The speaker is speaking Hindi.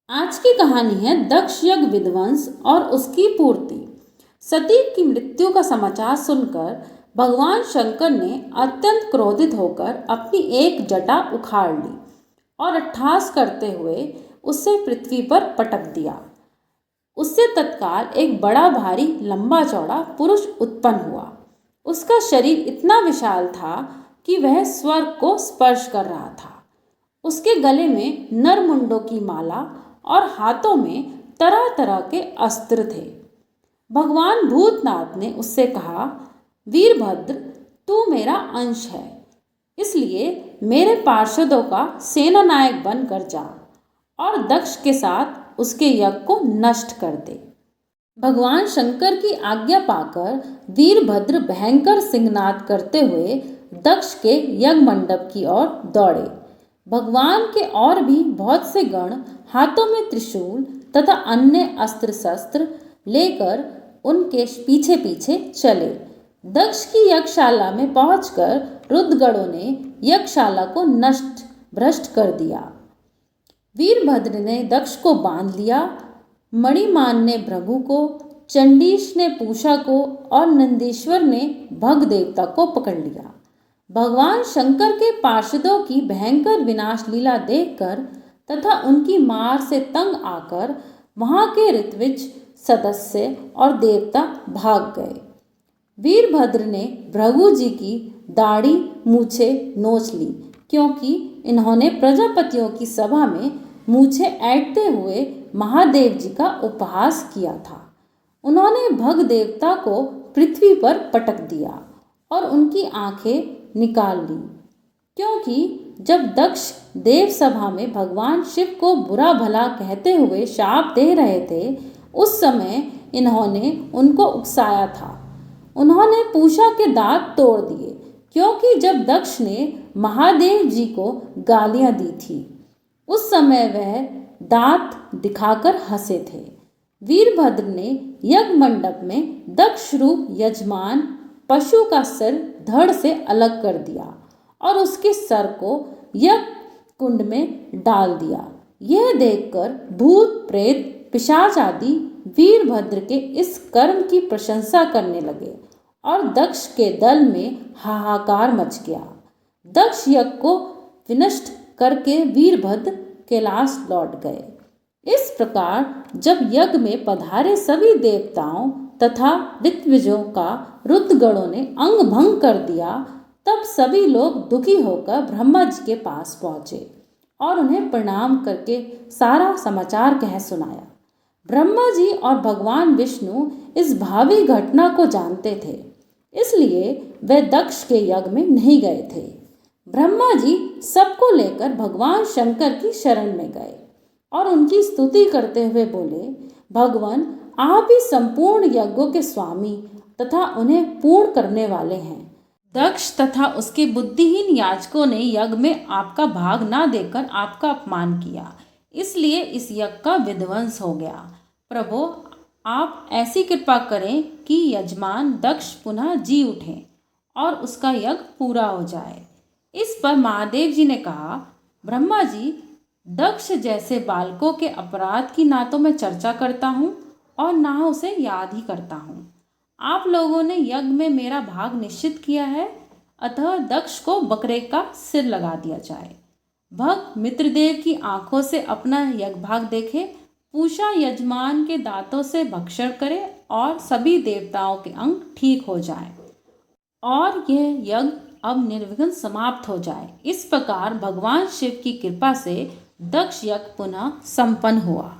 आज की कहानी है दक्ष यज्ञ विध्वंस और उसकी पूर्ति। सती की मृत्यु का समाचार सुनकर भगवान शंकर ने अत्यंत क्रोधित होकर अपनी एक जटा उखाड़ ली और अट्टहास करते हुए उसे पृथ्वी पर पटक दिया। उससे तत्काल एक बड़ा भारी लंबा चौड़ा पुरुष उत्पन्न हुआ। उसका शरीर इतना विशाल था कि वह स्वर्ग को स्पर्श कर रहा था। उसके गले में नरमुंडों की माला और हाथों में तरह तरह के अस्त्र थे। भगवान भूतनाथ ने उससे कहा, वीरभद्र, तू मेरा अंश है, इसलिए मेरे पार्षदों का सेनानायक बनकर जा और दक्ष के साथ उसके यज्ञ को नष्ट कर दे। भगवान शंकर की आज्ञा पाकर वीरभद्र भयंकर सिंहनाद करते हुए दक्ष के यज्ञ मंडप की ओर दौड़े। भगवान के और भी बहुत से गण हाथों में त्रिशूल तथा अन्य अस्त्र शस्त्र लेकर उनके पीछे पीछे चले। दक्ष की यज्ञशाला में पहुंचकर रुद्रगणों ने यज्ञशाला को नष्ट भ्रष्ट कर दिया। वीरभद्र ने दक्ष को बांध लिया, मणिमान ने भृगु को, चंडीश ने पूषा को और नंदीश्वर ने भग देवता को पकड़ लिया। भगवान शंकर के पार्षदों की भयंकर विनाश लीला देखकर तथा उनकी मार से तंग आकर वहां के ऋत्विज सदस्य और देवता भाग गए। वीरभद्र ने भृगु जी की दाढ़ी मूछे नोच ली, क्योंकि इन्होंने प्रजापतियों की सभा में मूछे ऐंठते हुए महादेव जी का उपहास किया था। उन्होंने भग देवता को पृथ्वी पर पटक दिया और उनकी आंखें निकाल ली, क्योंकि जब दक्ष देव सभा में भगवान शिव को बुरा भला कहते हुए शाप दे रहे थे, उस समय इन्होंने उनको उकसाया था। उन्होंने पूषा के दांत तोड़ दिए, क्योंकि जब दक्ष ने महादेव जी को गालियां दी थी, उस समय वह दांत दिखाकर हंसे थे। वीरभद्र ने यज्ञ मंडप में दक्ष रूप यजमान पशु का सिर धड़ से अलग कर दिया और उसके सर को यज्ञ कुंड में डाल दिया। यह देखकर भूत प्रेत पिशाच आदि वीरभद्र के इस कर्म की प्रशंसा करने लगे और दक्ष के दल में हाहाकार मच गया। दक्ष यज्ञ को विनष्ट करके वीरभद्र कैलाश लौट गए। इस प्रकार जब यज्ञ में पधारे सभी देवताओं तथा ऋत्विजों का रुद्रगणों ने अंग भंग कर दिया, तब सभी लोग दुखी होकर ब्रह्मा जी के पास पहुँचे और उन्हें प्रणाम करके सारा समाचार कह सुनाया। ब्रह्मा जी और भगवान विष्णु इस भावी घटना को जानते थे, इसलिए वे दक्ष के यज्ञ में नहीं गए थे। ब्रह्मा जी सबको लेकर भगवान शंकर की शरण में गए और उनकी स्तुति करते हुए बोले, भगवान, आप ही संपूर्ण यज्ञों के स्वामी तथा उन्हें पूर्ण करने वाले हैं। दक्ष तथा उसके बुद्धिहीन याजकों ने यज्ञ में आपका भाग ना देकर आपका अपमान किया, इसलिए इस यज्ञ का विध्वंस हो गया। प्रभु, आप ऐसी कृपा करें कि यजमान दक्ष पुनः जी उठें और उसका यज्ञ पूरा हो जाए। इस पर महादेव जी ने कहा, ब्रह्मा जी, दक्ष जैसे बालकों के अपराध की ना तो मैं चर्चा करता हूँ और ना उसे याद ही करता हूँ। आप लोगों ने यज्ञ में मेरा भाग निश्चित किया है, अतः दक्ष को बकरे का सिर लगा दिया जाए। भक्त मित्रदेव की आंखों से अपना यज्ञ भाग देखे, पूषा यजमान के दांतों से भक्षण करे और सभी देवताओं के अंग ठीक हो जाए और यह यज्ञ अब निर्विघ्न समाप्त हो जाए। इस प्रकार भगवान शिव की कृपा से दक्ष यज्ञ पुनः संपन्न हुआ।